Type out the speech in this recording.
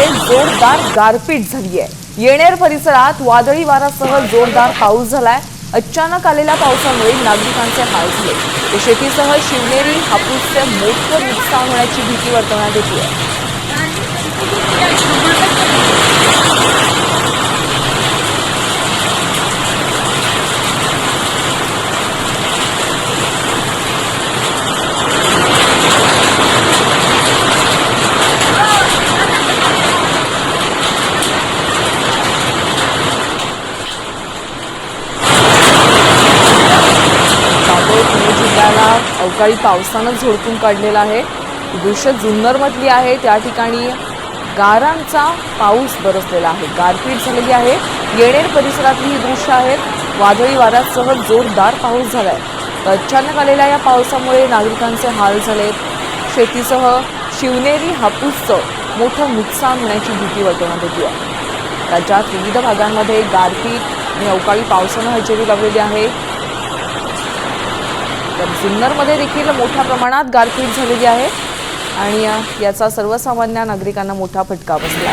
जोरदार गारपीट झाली आहे। येणेर परिसरात वादळी वाऱ्यासह जोरदार पाऊस झालाय। अचानक आलेल्या पावसामुळे नागरिकांचे हाल झाले। शेतीसह शिवनेरी हापूसचे मोठे नुकसान होण्याची भीती वर्तवण्यात येते। पुणे जिल्ह्याला अवकाळी पावसानं झोडपून काढलेला आहे। दृश्य जुन्नरमधली आहे। त्या ठिकाणी गारांचा पाऊस बरसलेला आहे। गारपीट झालेली आहे। येणेर परिसरातली ही दृश्य आहेत। वादळी वाऱ्यासह जोरदार पाऊस झालाय। अचानक आलेल्या या पावसामुळे नागरिकांचे हाल झालेत। शेतीसह शिवनेरी हापूसचं मोठं नुकसान होण्याची भीती वर्तवण्यात येते। राज्यात विविध भागांमध्ये गारपीट आणि अवकाळी पावसानं हजेरी लावलेली आहे। तर जुन्नरमध्ये देखील मोठ्या प्रमाणात गारपीट झालेली आहे आणि याचा सर्वसामान्य नागरिकांना मोठा फटका बसला।